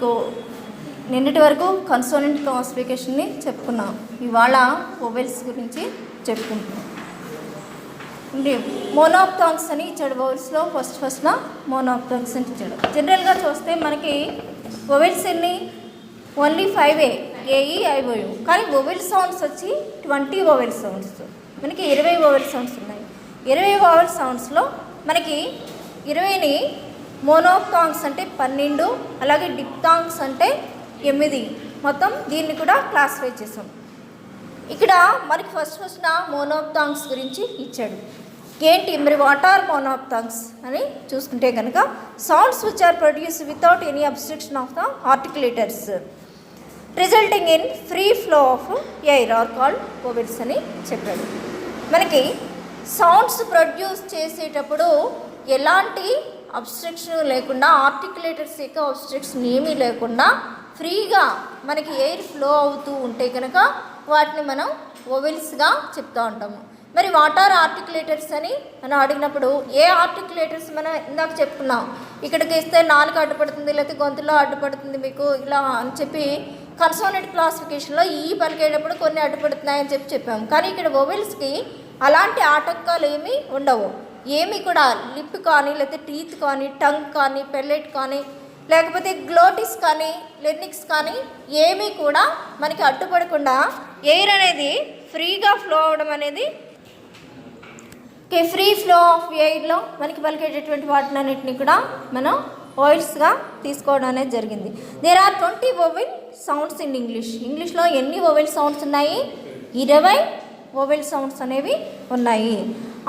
మీకు నిన్నటి వరకు కన్సోనెంట్ క్లాసిఫికేషన్ని చెప్పుకున్నాం. ఇవాళ వొవెల్స్ గురించి చెప్పుకుంటున్నాం. మోనోప్థాంగ్స్ అని ఇచ్చాడు వొవెల్స్లో. ఫస్ట్లో మోనోప్థాంగ్స్ అని ఇచ్చాడు. జనరల్గా చూస్తే మనకి వొవెల్స్ ఎన్ని ఓన్లీ 5 ఏఈ ఐఓయు, కానీ వొవెల్ సౌండ్స్ వచ్చి 20 వొవెల్ సౌండ్స్. మనకి 20 వొవెల్ సౌండ్స్ ఉన్నాయి. 20 వొవెల్ సౌండ్స్లో మనకి 20ని మోనోప్థాంగ్స్ అంటే 12, అలాగే డిప్థాంగ్స్ అంటే 8. మొత్తం దీన్ని కూడా క్లాసిఫై చేసాం. ఇక్కడ మనకి ఫస్ట్ మోనోప్థాంగ్స్ గురించి ఇచ్చాడు. ఏంటి మరి వాట్ ఆర్ మోనోప్థాంగ్స్ అని చూసుకుంటే కనుక sounds which are produce without any obstruction of the articulators resulting in free flow of air are called vowels అని చెప్పాడు. మనకి సౌండ్స్ ప్రొడ్యూస్ చేసేటప్పుడు ఎలాంటి అబ్స్ట్రక్షన్ లేకుండా, ఆర్టికులేటర్స్ యొక్క అబ్స్ట్రక్షన్ ఏమీ లేకుండా ఫ్రీగా మనకి ఎయిర్ ఫ్లో అవుతూ ఉంటే కనుక వాటిని మనం వొవెల్స్గా చెప్తూ ఉంటాము. మరి వాట్ ఆర్ ఆర్టికులేటర్స్ అని మనం అడిగినప్పుడు ఏ ఆర్టికులేటర్స్ మనం ఇందాక చెప్పుకున్నాం. ఇక్కడికి ఇస్తే నాలుగు అడ్డుపడుతుంది, లేకపోతే గొంతులో అడ్డుపడుతుంది మీకు ఇలా అని చెప్పి కన్సోనెంట్ క్లాసిఫికేషన్లో ఈ పలికేటప్పుడు కొన్ని అడ్డుపడుతున్నాయని చెప్పాము. కానీ ఇక్కడ వొవెల్స్కి అలాంటి ఆటంకాలు ఏమీ ఉండవు. ఏమీ కూడా లిప్ కానీ, లేకపోతే టీత్ కానీ, టంగ్ కానీ, పెల్లెట్ కానీ, లేకపోతే గ్లోటిస్ కానీ, లెర్నిక్స్ కానీ ఏమీ కూడా మనకి అడ్డుపడకుండా ఎయిర్ అనేది ఫ్రీగా ఫ్లో అవడం అనేది, ఫ్రీ ఫ్లో ఆఫ్ ఎయిర్లో మనకి పలికేటటువంటి వాటినన్నింటినీ కూడా మనం వొవెల్స్గా తీసుకోవడం అనేది జరిగింది. There are 20 vowel sounds in ఇంగ్లీష్లో ఎన్ని వొవెల్ సౌండ్స్ ఉన్నాయి? 20 వొవెల్ సౌండ్స్ అనేవి ఉన్నాయి.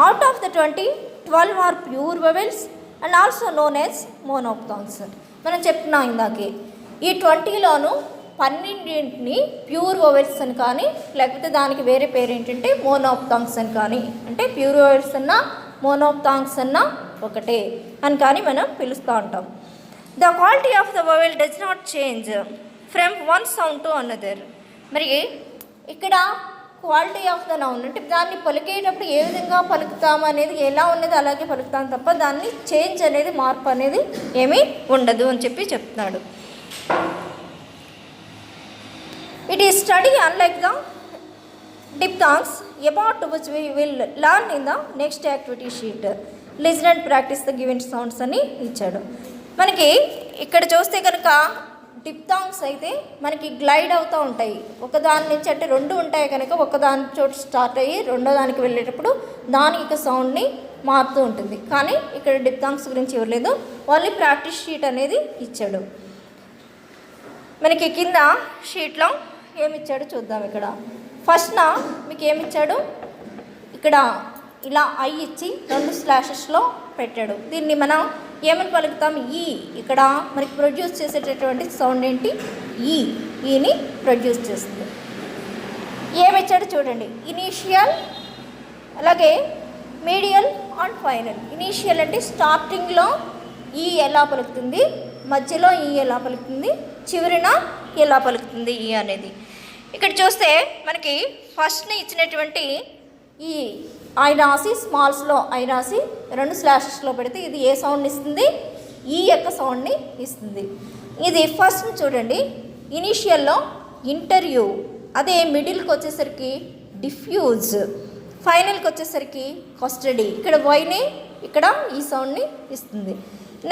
Out of the 20, 12 are pure vowels and also known as monophthongs. మనం చెప్తున్నాం ఇందాకే, ఈ 20లోనూ 12ని ప్యూర్ వొవెల్స్ అని కానీ, లేకపోతే దానికి వేరే పేరు ఏంటంటే మోనోప్థాంగ్స్ అని కానీ, అంటే ప్యూర్ వొవెల్స్ అన్నా మోనోప్థాంగ్స్ అన్నా ఒకటే అని కానీ మనం పిలుస్తూ ఉంటాం. The quality of the vowel does not change from one sound to another. మరి ఇక్కడ క్వాలిటీ ఆఫ్ ద నౌన్ అంటే దాన్ని పలికేటప్పుడు ఏ విధంగా పలుకుతాము అనేది, ఎలా ఉన్నది అలాగే పలుకుతాం తప్ప దాన్ని చేంజ్ అనేది, మార్పు అనేది ఏమీ ఉండదు అని చెప్పి చెప్తున్నాడు. It is study unlike the diphthongs about which we will learn in the next activity sheet. Listen and practise the given sounds అని ఇచ్చాడు. మనకి ఇక్కడ చూస్తే కనుక డిప్థాంగ్స్ అయితే మనకి గ్లైడ్ అవుతూ ఉంటాయి. ఒకదాని నుంచి అంటే 2 ఉంటాయి కనుక ఒకదాని చోటు స్టార్ట్ అయ్యి రెండో దానికి వెళ్ళేటప్పుడు దాని యొక్క సౌండ్ని మారుతూ ఉంటుంది. కానీ ఇక్కడ డిప్థాంగ్స్ గురించి ఇవ్వలేదు, ఓన్లీ ప్రాక్టీస్ షీట్ అనేది ఇచ్చాడు. మనకి కింద షీట్లో ఏమిచ్చాడు చూద్దాం. ఇక్కడ ఫస్ట్ మీకు ఏమిచ్చాడు, ఇక్కడ ఇలా ఐ ఇచ్చి 2 స్లాషెస్లో పెట్టాడు. దీన్ని మనం ఏమని పలుకుతాం? ఈ. ఇక్కడ మనకి ప్రొడ్యూస్ చేసేటటువంటి సౌండ్ ఏంటి? ఈని ప్రొడ్యూస్ చేస్తుంది. ఏమిచ్చాడు చూడండి, ఇనీషియల్, అలాగే మీడియల్ అండ్ ఫైనల్. ఇనీషియల్ అంటే స్టార్టింగ్లో ఈ ఎలా పలుకుతుంది, మధ్యలో ఈ ఎలా పలుకుతుంది, చివరిన ఎలా పలుకుతుంది ఈ అనేది. ఇక్కడ చూస్తే మనకి ఫస్ట్ని ఇచ్చినటువంటి ఈ ఐ రాసి స్మాల్స్లో ఐ రాసి 2 స్లాషెస్లో పెడితే ఇది ఏ సౌండ్ ఇస్తుంది? ఈ యొక్క సౌండ్ని ఇస్తుంది. ఇది ఫస్ట్ చూడండి, ఇనీషియల్లో ఇంటర్వ్యూ, అదే మిడిల్కి వచ్చేసరికి డిఫ్యూజ్, ఫైనల్కి వచ్చేసరికి కస్టడీ. ఇక్కడ వైని ఇక్కడ ఈ సౌండ్ని ఇస్తుంది.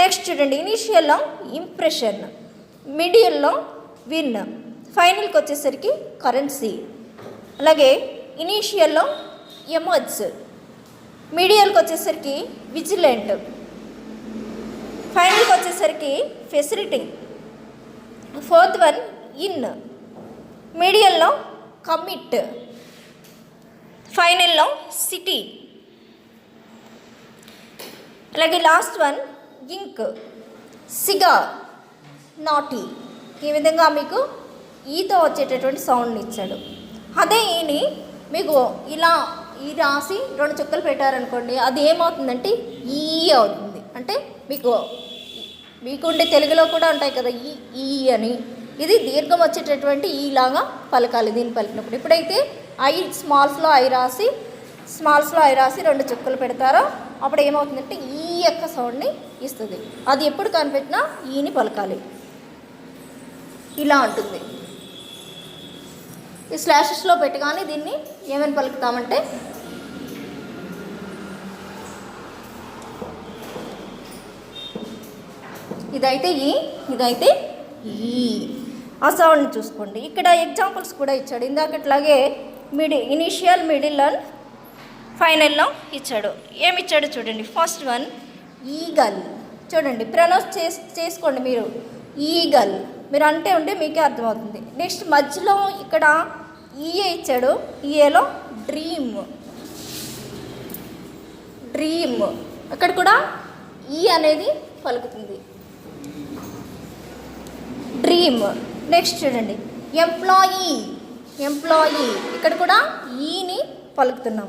నెక్స్ట్ చూడండి, ఇనీషియల్లో ఇంప్రెషన్, మిడిల్లో విన్, ఫైనల్కి వచ్చేసరికి కరెన్సీ. అలాగే ఇనీషియల్లో ఎమర్జ్, మీడియల్కి వచ్చేసరికి విజిలెంట్, ఫైనల్కి వచ్చేసరికి ఫెసిలిటీ. ఫోర్త్ వన్ ఇన్, మీడియల్లో కమిట్, ఫైనల్లో సిటీ. అలాగే last one ink, cigar, naughty. ఈ విధంగా మీకు ఈతో వచ్చేటటువంటి సౌండ్ని ఇచ్చాడు. అదే ఈని మీకు ఇలా ఈ రాసి 2 చుక్కలు పెట్టారనుకోండి, అది ఏమవుతుందంటే ఈ అవుతుంది. అంటే మీకుండే తెలుగులో కూడా ఉంటాయి కదా ఈ అని, ఇది దీర్ఘం వచ్చేటటువంటి ఈలాగా పలకాలి దీన్ని పలికినప్పుడు. ఇప్పుడైతే స్మాల్స్లో ఐ రాసి 2 చుక్కలు పెడతారో అప్పుడు ఏమవుతుందంటే ఈ యొక్క సౌండ్ని ఇస్తుంది. అది ఎప్పుడు కనిపెట్టినా ఈని పలకాలి. ఇలా ఉంటుంది. ఈ స్లాషెస్లో పెట్టగానే దీన్ని ఏమని పలుకుతామంటే ఇదైతే ఈ, ఇదైతే ఈ. ఆ సౌండ్ని చూసుకోండి. ఇక్కడ ఎగ్జాంపుల్స్ కూడా ఇచ్చాడు. ఇందాకట్లాగే ఇనిషియల్, మిడిల్ అండ్ ఫైనల్లో ఇచ్చాడు. ఏమిచ్చాడు చూడండి. First one eagle. చూడండి, ప్రొనౌన్స్ చేసుకోండి మీరు. ఈగల్ మీరు అంటే ఉంటే మీకే అర్థమవుతుంది. నెక్స్ట్ మధ్యలో ఇక్కడ ఈఏ ఇచ్చాడు. ఈఏలో డ్రీమ్. డ్రీమ్ అక్కడ కూడా ఈ అనేది పలుకుతుంది. డ్రీమ్. నెక్స్ట్ చూడండి, ఎంప్లాయీ. ఎంప్లాయీ ఇక్కడ కూడా ఈని పలుకుతున్నాం.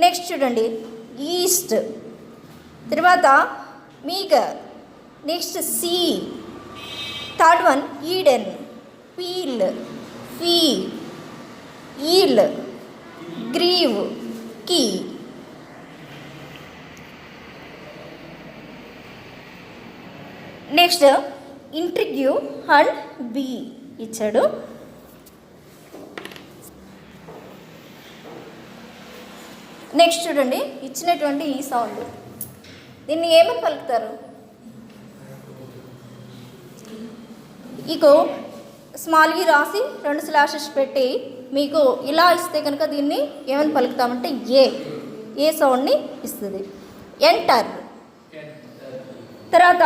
నెక్స్ట్ చూడండి, ఈస్ట్. తర్వాత meagre. Next sea. Third one Eden. Peel. Fee. Eel. Grieve. Key. Next intrigue and bee ఇచ్చాడు. నెక్స్ట్ చూడండి, ఇచ్చినటువంటి ఈ సౌండ్ దీన్ని ఏమని పలుకుతారు? ఇకో స్మాల్ ఈ రాసి 2 స్లాషెస్ పెట్టి మీకు ఇలా ఇస్తే కనుక దీన్ని ఏమని పలుకుతామంటే ఏ సౌండ్ని ఇస్తుంది. ఎంటర్. తర్వాత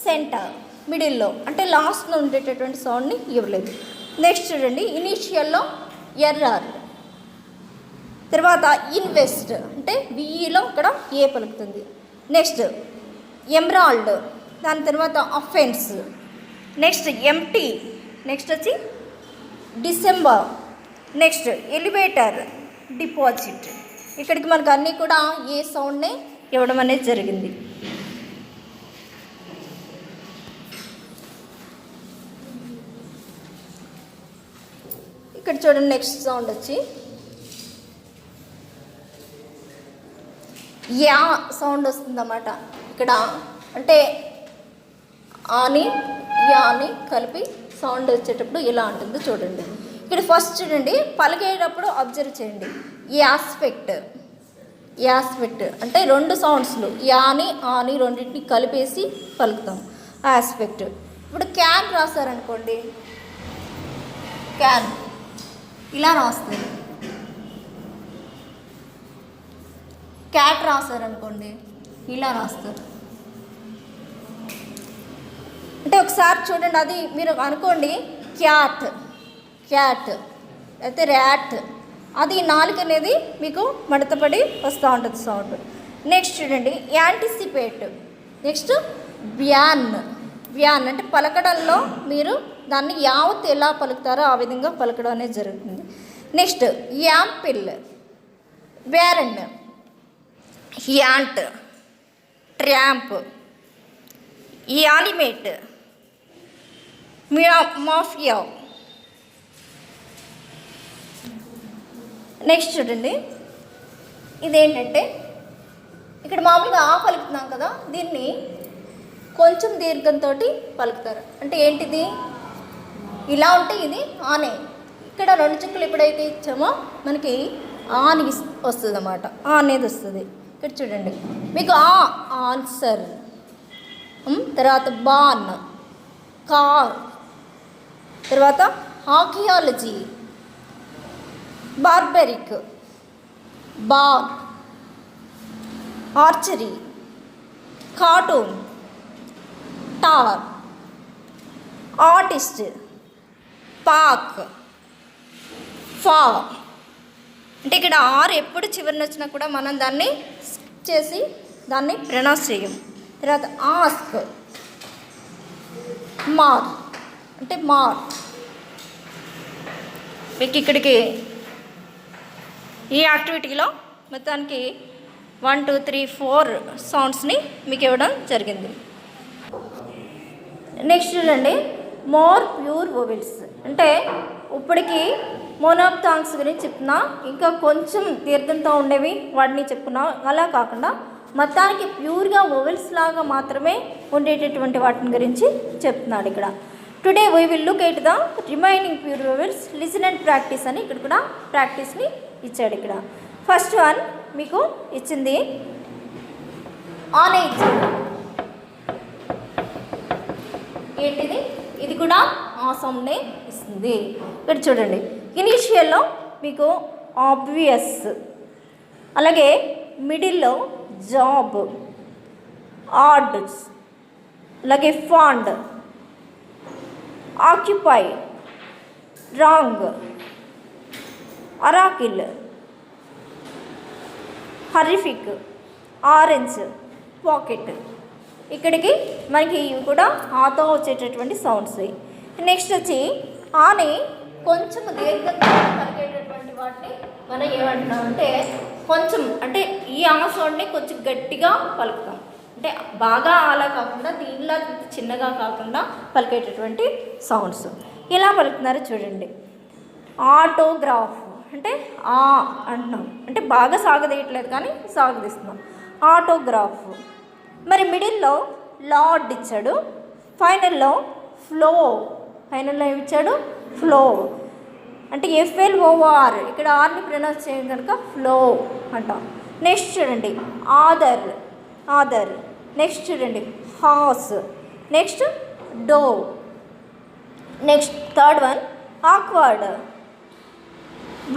సెంటర్, మిడిల్లో అంటే లాస్ట్లో ఉండేటటువంటి సౌండ్ని ఇవ్వలేదు. నెక్స్ట్ చూడండి, ఇనీషియల్లో ఎర్రర్. తర్వాత ఇన్వెస్ట్ అంటే బిఈలో ఇక్కడ ఏ పలుకుతుంది. నెక్స్ట్ ఎమరాల్డ్, దాని తర్వాత అఫెన్స్. Next empty. నెక్స్ట్ వచ్చి డిసెంబర్. Next elevator, deposit. ఇక్కడికి మనకు అన్నీ కూడా ఏ సౌండ్నే ఇవ్వడం అనేది జరిగింది. ఇక్కడ చూడండి, నెక్స్ట్ సౌండ్ వచ్చి యా సౌండ్ వస్తుందన్నమాట. ఇక్కడ అంటే ఆని యాని కలిపి సౌండ్ వచ్చేటప్పుడు ఇలా ఉంటుంది. చూడండి, ఇక్కడ ఫస్ట్ చూడండి, పలికేటప్పుడు అబ్జర్వ్ చేయండి. యాస్పెక్ట్. యాస్పెక్ట్ అంటే 2 సౌండ్స్లు యాని ఆని రెండింటిని కలిపేసి పలుకుతాం. ఆస్పెక్ట్. ఇప్పుడు క్యాన్ రాశారనుకోండి, క్యాన్ ఇలా రాస్తుంది. క్యాట్ రాశారనుకోండి, ఇలా రాస్తారు. అంటే ఒకసారి చూడండి, అది మీరు అనుకోండి క్యాట్, క్యాట్ అయితే ర్యాట్. అది నాలుగు అనేది మీకు మడతపడి వస్తూ ఉంటుంది సౌండ్. నెక్స్ట్ చూడండి, యాంటిసిపేట్. Next van. వ్యాన్ అంటే పలకడంలో మీరు దాన్ని యావత్ ఎలా పలుకుతారో ఆ విధంగా పలకడం అనేది జరుగుతుంది. Next ample, వ్యారన్, ant, tramp, animate, mafia. Next చూడండి, ఇదేంటంటే ఇక్కడ మామూలుగా ఆ పలుకుతున్నాం కదా, దీన్ని కొంచెం దీర్ఘంతో పలుకుతారు. అంటే ఏంటిది, ఇలా ఉంటే ఇది ఆనే. ఇక్కడ 2 చుక్కలు ఎప్పుడైతే ఇచ్చామో మనకి ఆని వస్తుంది అన్నమాట, ఆ అనేది వస్తుంది. ఇక్కడ చూడండి, మీకు ఆన్సర్. తర్వాత బాన్, కార్. తర్వాత archaeology, barbaric, bar, archery, cartoon, tar, artist, park, far. అంటే ఇక్కడ ఆర్ ఎప్పుడు చివరిని వచ్చినా కూడా మనం దాన్ని స్కిప్ చేసి దాన్ని ప్రొనౌన్స్ చేయం. తర్వాత ఆస్క్, మార్ అంటే మార్. మీకు ఇక్కడికి ఈ యాక్టివిటీలో మొత్తానికి 1 2 3 4 సౌండ్స్ని మీకు ఇవ్వడం జరిగింది. నెక్స్ట్ చూడండి, మోర్ ప్యూర్ వొవెల్స్. అంటే ఇప్పటికి మోనోప్థాంగ్స్ గురించి చెప్తున్నా, ఇంకా కొంచెం దీర్ఘంతో ఉండేవి వాటిని చెప్పుకున్నా. అలా కాకుండా మొత్తానికి ప్యూర్గా వొవెల్స్ లాగా మాత్రమే ఉండేటటువంటి వాటిని గురించి చెప్తున్నాడు ఇక్కడ. Today we will look at the remaining pure vowels. Listen and practice అని ఇక్కడ కూడా ప్రాక్టీస్ని ఇచ్చాడు. ఇక్కడ ఫస్ట్ వన్ మీకు ఇచ్చింది ఆనే ఇచ్చాడు. ఏంటిది? ఇది కూడా ఆ సౌండ్నే ఇస్తుంది. ఇక్కడ చూడండి, ఇనీషియల్లో మీకు ఆబ్వియస్, అలాగే మిడిల్లో జాబ్, ఆర్డ్స్, అలాగే fond, occupy, wrong, oracle, horrific, orange, pocket. ఇక్కడికి మనకి ఇవి కూడా ఆతో వచ్చేటటువంటి సౌండ్స్. నెక్స్ట్ వచ్చి ఆని కొంచెం దీర్ఘంగా పలికేటటువంటి వాటిని మనం ఏమంటున్నామంటే కొంచెం అంటే ఈ ఆ సౌండ్ని కొంచెం గట్టిగా పలుకుతాం. అంటే బాగా అలా కాకుండా దీనిలా చిన్నగా కాకుండా పలికేటటువంటి సౌండ్స్. ఎలా పలుకుతున్నారో చూడండి. ఆటోగ్రాఫ్ అంటే ఆ అంటున్నాం, అంటే బాగా సాగదీయట్లేదు కానీ సాగదీస్తున్నాం. ఆటోగ్రాఫ్. మరి మిడిల్లో లార్డ్ ఇచ్చాడు, ఫైనల్లో ఫ్లో. ఫైనల్లో ఏమి ఇచ్చాడు? ఫ్లో. అంటే FLOR, ఇక్కడ ఆర్ని ప్రొనౌన్స్ చేయం కనుక ఫ్లో అంటాం. నెక్స్ట్ చూడండి ఆదర్, ఆదర్. నెక్స్ట్ చూడండి horse. Next dough. Next third one awkward,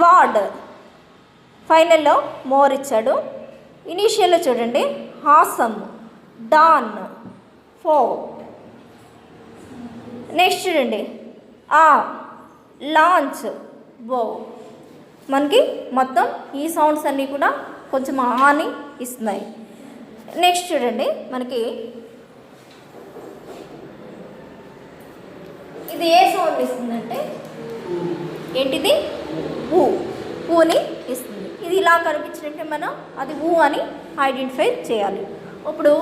ward. ఫైనల్లో మోర్ ఇచ్చాడు. ఇనీషియల్లో చూడండి హాసమ్, డాన్, ఫో. నెక్స్ట్ చూడండి లాంచ్, బో. మనకి మొత్తం ఈ సౌండ్స్ అన్నీ కూడా కొంచెం ఆని ఇస్తున్నాయి. నెక్స్ట్ చూడండి మనకి ఇది ఏ సౌండ్ ఇస్తుందంటే ఏంటిది? ఊ. ఊని ఇస్తుంది. ఇది ఇలా కనిపించినట్టే మనం అది ఊ అని ఐడెంటిఫై చేయాలి. ఇప్పుడు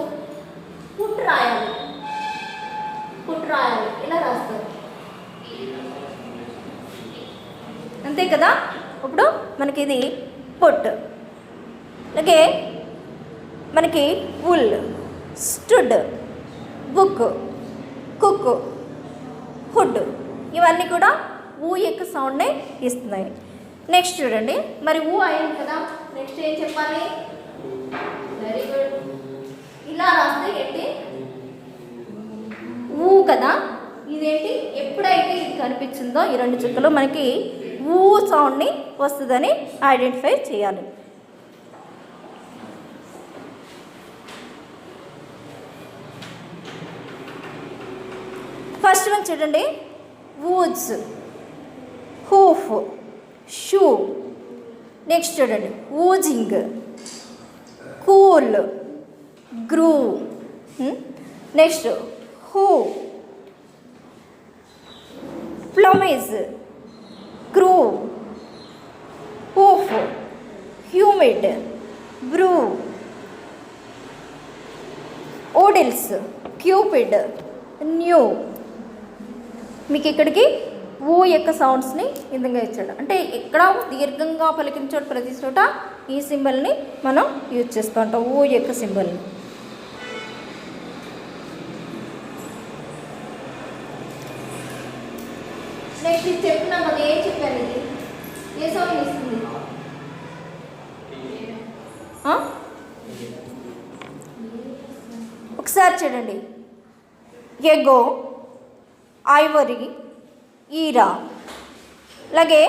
పుట్ రాయాలి, పుట్ రాయాలి. ఇలా రాస్తారు అంతే కదా. ఇప్పుడు మనకి ఇది పుట్. అలాగే మనకి wool, stood, book, cook, hood. ఇవన్నీ కూడా ఊ యొక్క సౌండ్నే ఇస్తున్నాయి. నెక్స్ట్ చూడండి మరి ఊ అయింది కదా, నెక్స్ట్ ఏం చెప్పాలి? Very good. ఇలా రాస్తే ఏంటి? ఊ కదా. ఇదేంటి? ఎప్పుడైతే ఇది కనిపించిందో ఈ రెండు చుక్కలు మనకి ఊ సౌండ్ని వస్తుందని ఐడెంటిఫై చేయాలి. ఫస్ట్ వన్ చూడండి వూడ్స్, హూఫ్, షూ. నెక్స్ట్ చూడండి oozing, cool, grew. Next who, plumage, crew, hoof, humid, brew, oodles, cupid, new. మీకు ఇక్కడికి ఊ యొక్క సౌండ్స్ని ఈ విధంగా ఇచ్చాడు. అంటే ఇక్కడ దీర్ఘంగా పలికిన చోట ప్రతి చోట ఈ సింబల్ని మనం యూజ్ చేస్తూ ఉంటాం, ఊ యొక్క సింబల్ని. నెక్స్ట్ ఇది చెప్తున్నాం కదా, ఏం చెప్పాను? ఇది ఏ సౌండ్ ఇస్తుంది? ఒకసారి చూడండి. ఎగో, ఐవరీ, ఈరా. అలాగే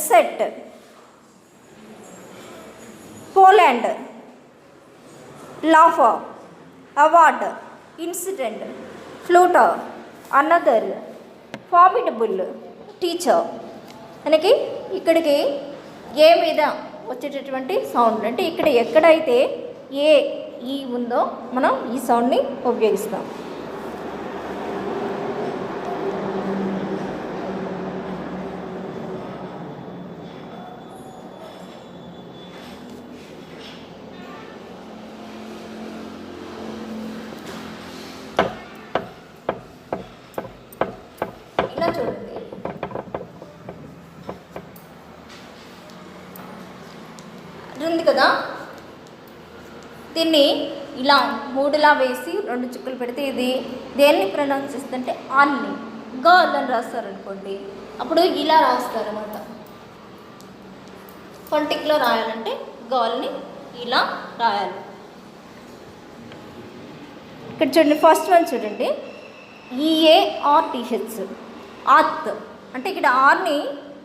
సెట్, పోలాండ్, లాఫా, అవార్డ్, ఇన్సిడెంట్, ఫ్లూటా, అనదర్, ఫార్మిడబుల్, టీచర్. మనకి ఇక్కడికి ఏ మీద వచ్చేటటువంటి సౌండ్ అంటే ఇక్కడ ఎక్కడైతే ఏ ఈ ఉందో మనం ఈ సౌండ్ని ఉపయోగిస్తాం. ఇలా చూడండి, ఉంది కదా, దీన్ని ఇలా మూడులా వేసి 2 చుక్కలు పెడితే ఇది దేన్ని ప్రొనౌన్స్ చేస్తుంటే ఆన్ని గర్ల్ అని రాస్తారు అనుకోండి, అప్పుడు ఇలా రాస్తారు అన్నమాట. ఫొంటిక్లో రాయాలంటే గర్ల్ని ఇలా రాయాలి. ఇక్కడ చూడండి, ఫస్ట్ వన్ చూడండి, EARTH ఆత్ అంటే ఇక్కడ ఆర్ని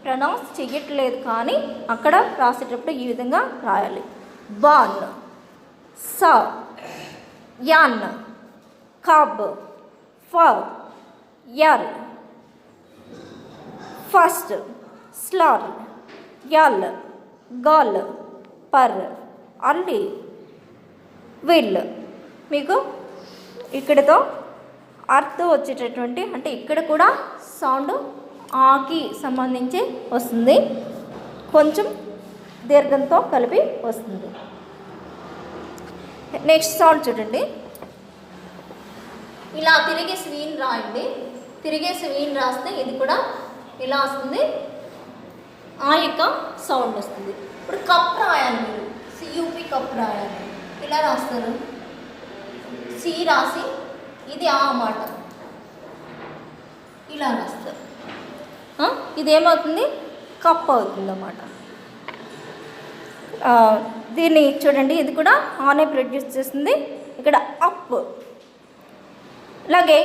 ప్రొనౌన్స్ చెయ్యట్లేదు, కానీ అక్కడ రాసేటప్పుడు ఈ విధంగా రాయాలి. Burn, sir, earn, curb, fur, err, first, slur, earl, girl, purr, early, whirl. మీకు ఇక్కడతో అర్థం వచ్చేటటువంటి అంటే ఇక్కడ కూడా సౌండ్ ఆకి సంబంధించి వస్తుంది, కొంచెం దీర్ఘంతో కలిపి వస్తుంది. నెక్స్ట్ సౌండ్ చూడండి, ఇలా తిరిగేసి వీన్ రాయండి. తిరిగేసి వీన్ రాస్తే ఇది కూడా ఇలా వస్తుంది, ఆ యొక్క సౌండ్ వస్తుంది. ఇప్పుడు కప్ రాయాలి, మీరు CUP కప్ రాయాలి. ఇలా రాస్తారు, సి రాసి ఇది ఆ మాట ఇలా రాస్తారు, ఇదేమవుతుంది కప్ అవుతుంది అన్నమాట. దీన్ని చూడండి, ఇది కూడా ఆనే ప్రొడ్యూస్ చేస్తుంది. ఇక్కడ అప్, అలాగే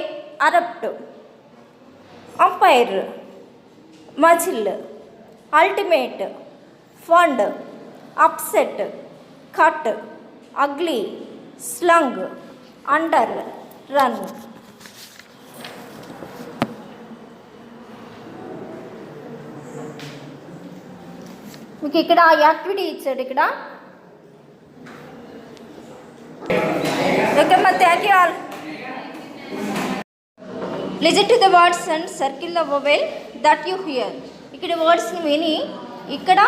abrupt, umpire, muscle, ultimate, fund, upset, cut, ugly, slung, under, run. మీకు ఇక్కడ యాక్టివిటీ ఇచ్చాడు. ఇక్కడ ఓకే మా thank you all. Listen to the words and circle the vowel that you hear. ఇక్కడ వర్డ్స్ని విని ఇక్కడ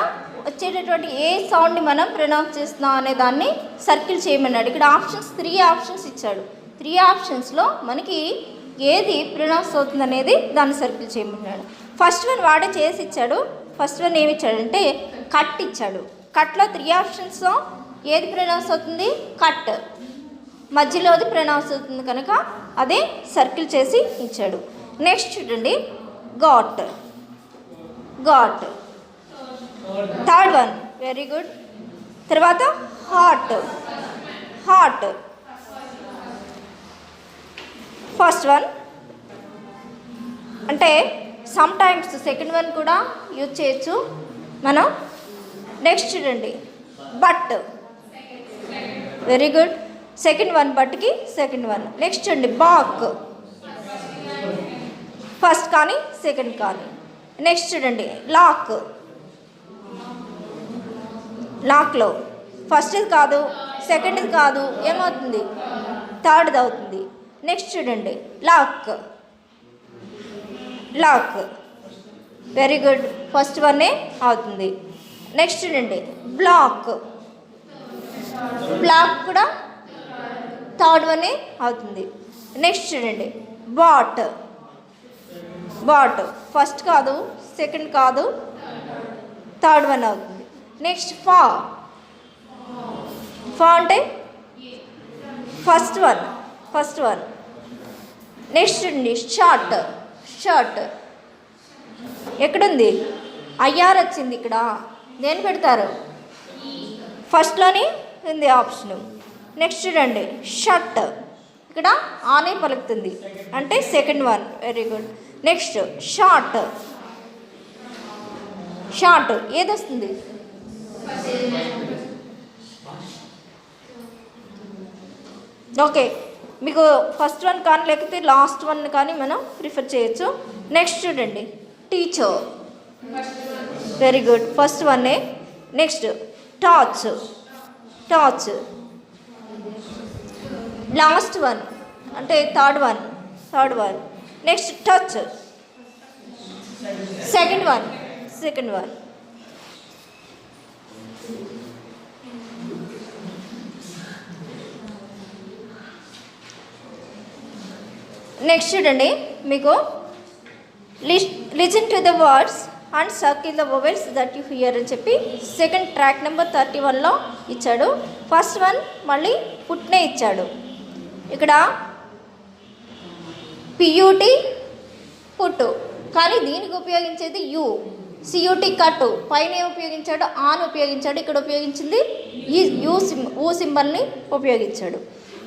వచ్చేటటువంటి ఏ సౌండ్ని మనం ప్రొనౌన్స్ చేస్తున్నాం అనే దాన్ని సర్కిల్ చేయమన్నాడు. ఇక్కడ ఆప్షన్స్ 3 ఆప్షన్స్ ఇచ్చాడు. 3 ఆప్షన్స్లో మనకి ఏది ప్రొనౌన్స్ అవుతుంది అనేది దాన్ని సర్కిల్ చేయమన్నాడు. ఫస్ట్ వన్ వాడే చేసి ఇచ్చాడు. ఫస్ట్ వన్ ఏమి ఇచ్చాడంటే కట్ ఇచ్చాడు. కట్లో 3 ఆప్షన్స్లో ఏది ప్రొనౌన్స్ అవుతుంది, కట్. మధ్యలోది ప్రొనౌన్స్ అవుతుంది కనుక అదే సర్కిల్ చేసి ఇచ్చాడు. నెక్స్ట్ చూడండి, got, got. Third one very good. తర్వాత హాట్, హాట్. ఫస్ట్ వన్ అంటే సమ్ టైమ్స్ సెకండ్ వన్ కూడా యూజ్ చేయొచ్చు మనం. నెక్స్ట్ చూడండి, but, very good. Second one బట్కి సెకండ్ వన్. నెక్స్ట్ చూడండి, బాక్, ఫస్ట్ కానీ సెకండ్ కానీ. నెక్స్ట్ చూడండి, లాక్, లాక్లో ఫస్ట్ది కాదు సెకండ్ది కాదు, ఏమవుతుంది థర్డ్ది అవుతుంది. నెక్స్ట్ చూడండి, lock, lock, very good. First వన్నే అవుతుంది. నెక్స్ట్ చూడండి, బ్లాక్, బ్లాక్ కూడా థర్డ్ వన్నే అవుతుంది. నెక్స్ట్ చూడండి, బాట్, బాట్ ఫస్ట్ కాదు సెకండ్ కాదు థర్డ్ వన్ అవుతుంది. నెక్స్ట్ ఫా, ఫా అంటే first one, first one. Next చూడండి, షార్ట్, షర్ట్ ఎక్కడుంది, ఐఆర్ వచ్చింది ఇక్కడ, దేని పెడతారు ఫస్ట్లోని ఉంది ఆప్షను. నెక్స్ట్ చూడండి, షర్ట్ ఇక్కడ ఆనే పలుకుతుంది అంటే second one, very good. Next short, short ఏది వస్తుంది, ఓకే మీకు ఫస్ట్ వన్ కానీ లేకపోతే లాస్ట్ వన్ కానీ మనం ప్రిఫర్ చేయొచ్చు. నెక్స్ట్ చూడండి, టీచర్, వెరీ గుడ్, ఫస్ట్ వన్నే. Next torch, torch last one అంటే third one, third one. Next touch, second one, second one. Next చూడండి, మీకు listen to the words and circle the vowels that you hear అని చెప్పి second track number 31లో ఇచ్చాడు. First one మళ్ళీ పుట్నే ఇచ్చాడు. ఇక్కడ PUT పుట్టు, కానీ దీనికి ఉపయోగించేది యు. సియూటి కట్టు, పైన ఉపయోగించాడు ఆన్ ఉపయోగించాడు, ఇక్కడ ఉపయోగించింది ఈ ఊ సింబల్ని ఉపయోగించాడు.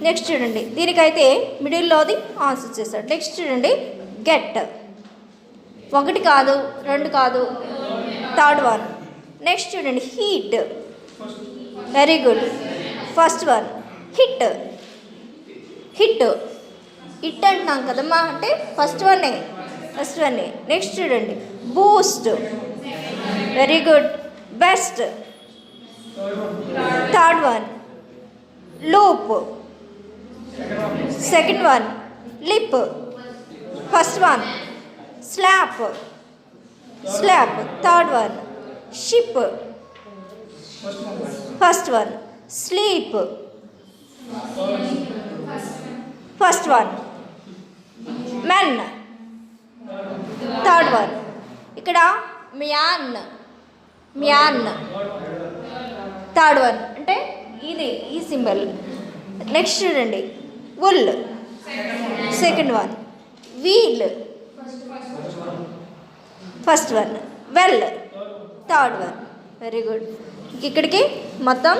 నెక్స్ట్ చూడండి, దీనికైతే మిడిల్లోది ఆన్సర్ చేశాడు. నెక్స్ట్ చూడండి, గెట్, 1 కాదు 2 కాదు, థర్డ్ వన్. నెక్స్ట్ చూడండి, heat, very good, first one. Hit, hit hit అంటున్నాం కదమ్మా, అంటే ఫస్ట్ వన్నే. నెక్స్ట్ చూడండి, boost, very good, best, third one. Loop, second one. Lip, first one. Slap, third one. Ship, first one. Sleep, first one. Men, third one. ఇక్కడ man, third one, అంటే ఇది ఈ symbol. Next చూడండి, wool, second one. Wheel, first one. Well, third one. Very good. ఇక్కడికి మొత్తం